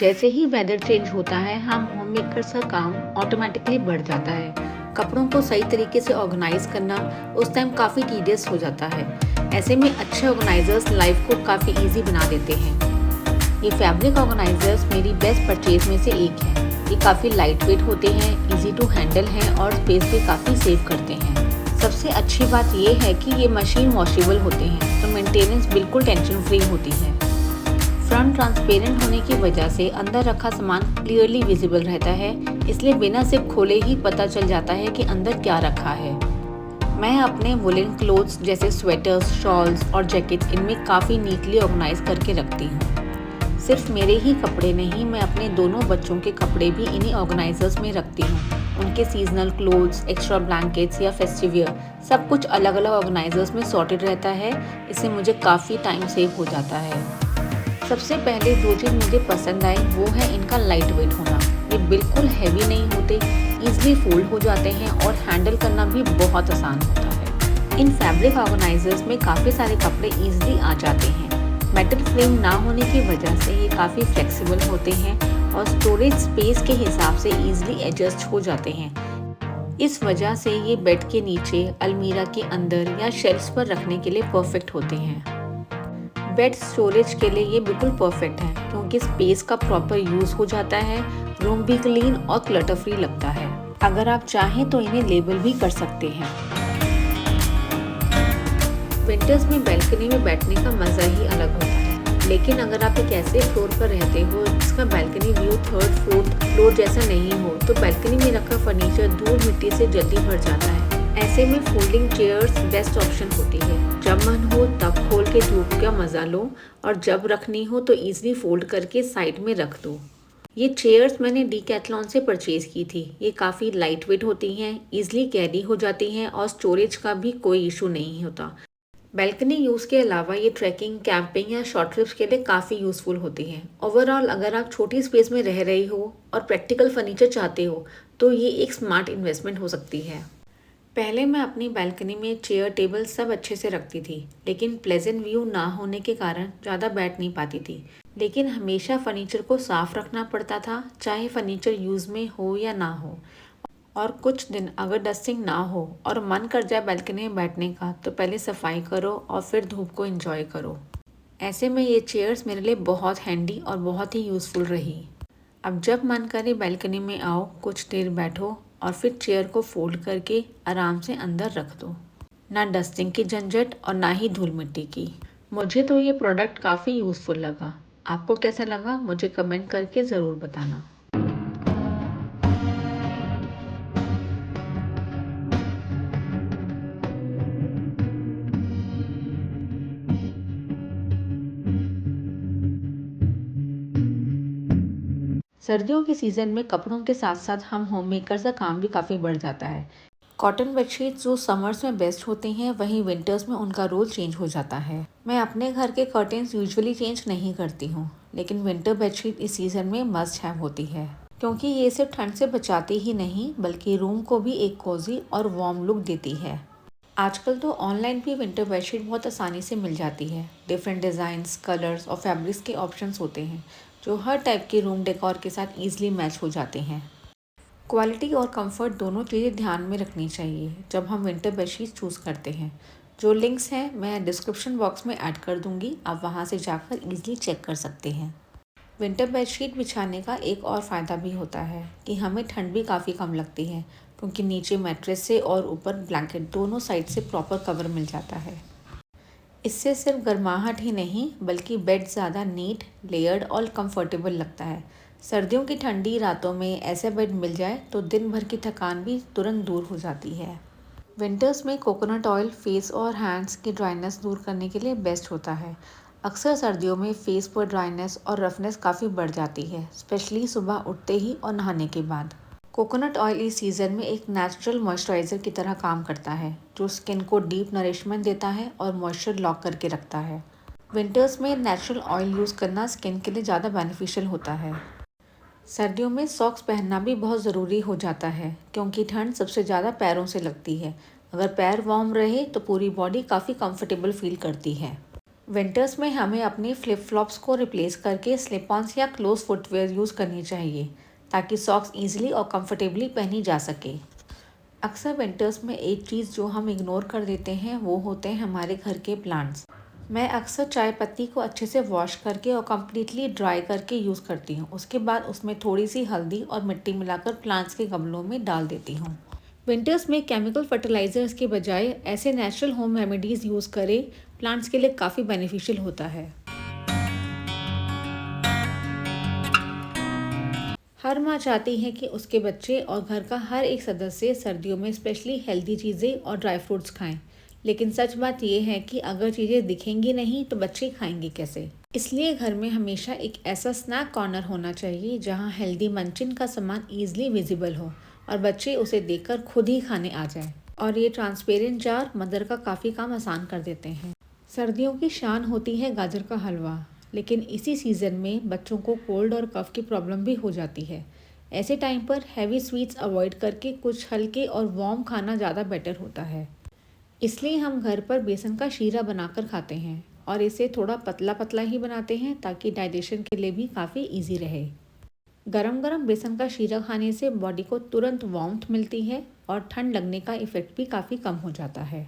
जैसे ही weather change होता है हम होममेकर्स का काम ऑटोमेटिकली बढ़ जाता है। कपड़ों को सही तरीके से ऑर्गेनाइज करना उस टाइम काफ़ी टीडियस हो जाता है। ऐसे में अच्छे ऑर्गेनाइजर्स लाइफ को काफ़ी इजी बना देते हैं। ये फैब्रिक ऑर्गेनाइजर्स मेरी बेस्ट परचेज में से एक है। ये काफ़ी लाइट वेट होते हैं, इजी टू हैंडल हैं और स्पेस भी काफ़ी सेव करते हैं। सबसे अच्छी बात ये है कि ये मशीन वॉशेबल होते हैं, तो मेंटेनेंस बिल्कुल टेंशन फ्री होती है। फ्रंट ट्रांसपेरेंट होने की वजह से अंदर रखा सामान क्लियरली विजिबल रहता है, इसलिए बिना सिर्फ खोले ही पता चल जाता है कि अंदर क्या रखा है। मैं अपने वुलन क्लोथ्स जैसे स्वेटर्स, शॉल्स और जैकेट इनमें काफ़ी नीटली ऑर्गेनाइज करके रखती हूँ। सिर्फ मेरे ही कपड़े नहीं, मैं अपने दोनों बच्चों के कपड़े भी इन्हीं ऑर्गेनाइजर्स में रखती हूँ। उनके सीजनल क्लोथ्स, एक्स्ट्रा ब्लैंकेट्स या फेस्टिव वियर सब कुछ अलग अलग ऑर्गेनाइजर्स में सॉर्टेड रहता है। इससे मुझे काफ़ी टाइम सेव हो जाता है। सबसे पहले जो चीज़ मुझे पसंद आई वो है इनका लाइट वेट होना। ये बिल्कुल हैवी नहीं होते, ईजिली फोल्ड हो जाते हैं और हैंडल करना भी बहुत आसान होता है। इन फैब्रिक ऑर्गेनाइजर्स में काफ़ी सारे कपड़े ईजिली आ जाते हैं। मेटल फ्रेम ना होने की वजह से ये काफ़ी फ्लेक्सिबल होते हैं और स्टोरेज स्पेस के हिसाब से ईजिली एडजस्ट हो जाते हैं। इस वजह से ये बेड के नीचे, अलमीरा के अंदर या शेल्फ्स पर रखने के लिए परफेक्ट होते हैं। बेड स्टोरेज के लिए ये बिल्कुल परफेक्ट है क्योंकि स्पेस का प्रॉपर यूज़ हो जाता है, रूम भी क्लीन और क्लटर फ्री लगता है। अगर आप चाहें तो इन्हें लेबल भी कर सकते हैं। विंटर्स में बैल्कनी में बैठने का मज़ा ही अलग होता है, लेकिन अगर आप एक ऐसे फ्लोर पर रहते हो जिसका balcony view third fourth floor जैसा नहीं हो, तो बैल्कनी में रखा फर्नीचर धूल मिट्टी से जल्दी भर जाता है। ऐसे में फोल्डिंग चेयर्स बेस्ट ऑप्शन होती है। जब मन हो तब खोल के धूप का मज़ा लो और जब रखनी हो तो इजीली फोल्ड करके साइड में रख दो। ये चेयर्स मैंने डीकैथलॉन से परचेज की थी। ये काफ़ी लाइट वेट होती हैं, इजीली कैरी हो जाती हैं और स्टोरेज का भी कोई इशू नहीं होता। बैल्कनी यूज़ के अलावा ये ट्रैकिंग, कैंपिंग या शॉर्ट ट्रिप्स के लिए काफ़ी यूज़फुल होती हैं। ओवरऑल अगर आप छोटी स्पेस में रह रही हो और प्रैक्टिकल फर्नीचर चाहते हो तो ये एक स्मार्ट इन्वेस्टमेंट हो सकती है। पहले मैं अपनी बालकनी में चेयर टेबल सब अच्छे से रखती थी, लेकिन प्लेजेंट व्यू ना होने के कारण ज़्यादा बैठ नहीं पाती थी। लेकिन हमेशा फर्नीचर को साफ रखना पड़ता था, चाहे फर्नीचर यूज़ में हो या ना हो। और कुछ दिन अगर डस्टिंग ना हो और मन कर जाए बालकनी में बैठने का, तो पहले सफाई करो और फिर धूप को एंजॉय करो। ऐसे में ये चेयर्स मेरे लिए बहुत हैंडी और बहुत ही यूज़फुल रही। अब जब मन करे बालकनी में आओ, कुछ देर बैठो और फिर चेयर को फोल्ड करके आराम से अंदर रख दो। ना डस्टिंग की झंझट और ना ही धूल मिट्टी की। मुझे तो ये प्रोडक्ट काफ़ी यूज़फुल लगा। आपको कैसा लगा मुझे कमेंट करके ज़रूर बताना। सर्दियों के सीज़न में कपड़ों के साथ साथ हम होम मेकर्स का काम भी काफ़ी बढ़ जाता है। कॉटन बेडशीट्स जो समर्स में बेस्ट होती हैं, वहीं विंटर्स में उनका रोल चेंज हो जाता है। मैं अपने घर के कर्टेन्स यूजुअली चेंज नहीं करती हूँ, लेकिन विंटर बेडशीट इस सीज़न में मस्ट हैव होती है, क्योंकि ये सिर्फ ठंड से बचाती ही नहीं बल्कि रूम को भी एक कोजी और वार्म लुक देती है। आजकल तो ऑनलाइन भी विंटर बेडशीट बहुत आसानी से मिल जाती है। डिफरेंट डिज़ाइंस, कलर्स और फैब्रिक्स के ऑप्शंस होते हैं जो हर टाइप के रूम डेकोर के साथ ईजिली मैच हो जाते हैं। क्वालिटी और कंफर्ट दोनों चीज़ें ध्यान में रखनी चाहिए जब हम विंटर बेडशीट चूज़ करते हैं। जो लिंक्स हैं मैं डिस्क्रिप्शन बॉक्स में ऐड कर दूंगी, आप वहां से जाकर इजीली चेक कर सकते हैं। विंटर बेडशीट बिछाने का एक और फ़ायदा भी होता है कि हमें ठंड भी काफ़ी कम लगती है, क्योंकि नीचे मैट्रेस से और ऊपर ब्लैंकेट दोनों साइड से प्रॉपर कवर मिल जाता है। इससे सिर्फ गर्माहट ही नहीं बल्कि बेड ज़्यादा नीट, लेयर्ड और कंफर्टेबल लगता है। सर्दियों की ठंडी रातों में ऐसे बेड मिल जाए तो दिन भर की थकान भी तुरंत दूर हो जाती है। विंटर्स में कोकोनट ऑयल फेस और हैंड्स की ड्राइनेस दूर करने के लिए बेस्ट होता है। अक्सर सर्दियों में फेस पर ड्राइनेस और रफनेस काफ़ी बढ़ जाती है, स्पेशली सुबह उठते ही और नहाने के बाद। कोकोनट ऑयल इस सीज़न में एक नेचुरल मॉइस्चराइज़र की तरह काम करता है, जो स्किन को डीप नरिशमेंट देता है और मॉइस्चर लॉक करके रखता है। विंटर्स में नेचुरल ऑयल यूज़ करना स्किन के लिए ज़्यादा बेनिफिशियल होता है। सर्दियों में सॉक्स पहनना भी बहुत ज़रूरी हो जाता है, क्योंकि ठंड सबसे ज़्यादा पैरों से लगती है। अगर पैर वार्म रहे तो पूरी बॉडी काफ़ी कंफर्टेबल फील करती है। विंटर्स में हमें अपने फ्लिप फ्लॉप्स को रिप्लेस करके स्लिप ऑन्स या क्लोज फुटवेयर यूज़ करनी चाहिए ताकि सॉक्स ईजिली और कंफर्टेबली पहनी जा सके। अक्सर विंटर्स में एक चीज़ जो हम इग्नोर कर देते हैं वो होते हैं हमारे घर के प्लांट्स। मैं अक्सर चाय पत्ती को अच्छे से वॉश करके और कम्प्लीटली ड्राई करके यूज़ करती हूँ। उसके बाद उसमें थोड़ी सी हल्दी और मिट्टी मिलाकर प्लांट्स के गमलों में डाल देती हूँ। विंटर्स में केमिकल फर्टिलाइजर्स के बजाय ऐसे नेचुरल होम रेमेडीज़ यूज़ करें, प्लांट्स के लिए काफ़ी बेनिफिशियल होता है। हर माँ चाहती है कि उसके बच्चे और घर का हर एक सदस्य सर्दियों में स्पेशली हेल्दी चीज़ें और ड्राई फ्रूट्स खाएं। लेकिन सच बात यह है कि अगर चीज़ें दिखेंगी नहीं तो बच्चे खाएंगे कैसे। इसलिए घर में हमेशा एक ऐसा स्नैक कॉर्नर होना चाहिए जहां हेल्दी मंचिन का सामान ईजिली विजिबल हो और बच्चे उसे देखकर खुद ही खाने आ जाएं। और ये ट्रांसपेरेंट जार मदर का काफ़ी काम आसान कर देते हैं। सर्दियों की शान होती है गाजर का हलवा, लेकिन इसी सीज़न में बच्चों को कोल्ड और कफ की प्रॉब्लम भी हो जाती है। ऐसे टाइम पर हैवी स्वीट्स अवॉइड करके कुछ हल्के और वार्म खाना ज़्यादा बेटर होता है। इसलिए हम घर पर बेसन का शीरा बनाकर खाते हैं और इसे थोड़ा पतला पतला ही बनाते हैं ताकि डाइजेशन के लिए भी काफ़ी इजी रहे। गरम गरम बेसन का शीरा खाने से बॉडी को तुरंत वार्मथ मिलती है और ठंड लगने का इफ़ेक्ट भी काफ़ी कम हो जाता है।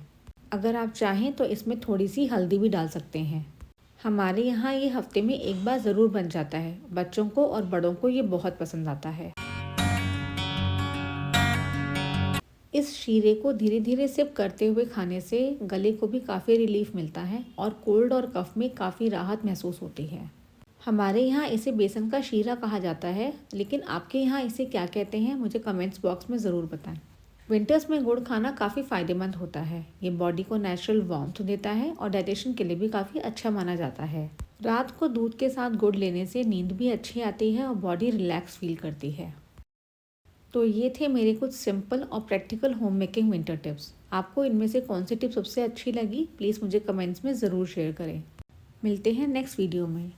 अगर आप चाहें तो इसमें थोड़ी सी हल्दी भी डाल सकते हैं। हमारे यहाँ ये हफ्ते में एक बार ज़रूर बन जाता है। बच्चों को और बड़ों को ये बहुत पसंद आता है। इस शीरे को धीरे धीरे सिप करते हुए खाने से गले को भी काफ़ी रिलीफ मिलता है और कोल्ड और कफ में काफ़ी राहत महसूस होती है। हमारे यहाँ इसे बेसन का शीरा कहा जाता है, लेकिन आपके यहाँ इसे क्या कहते हैं मुझे कमेंट्स बॉक्स में ज़रूर बताएं। विंटर्स में गुड़ खाना काफ़ी फ़ायदेमंद होता है। ये बॉडी को नेचुरल वार्मथ देता है और डाइजेशन के लिए भी काफ़ी अच्छा माना जाता है। रात को दूध के साथ गुड़ लेने से नींद भी अच्छी आती है और बॉडी रिलैक्स फील करती है। तो ये थे मेरे कुछ सिंपल और practical home making winter tips. आपको इनमें से कौन सी टिप सबसे अच्छी लगी, प्लीज़ मुझे कमेंट्स में ज़रूर शेयर करें। मिलते हैं नेक्स्ट वीडियो में।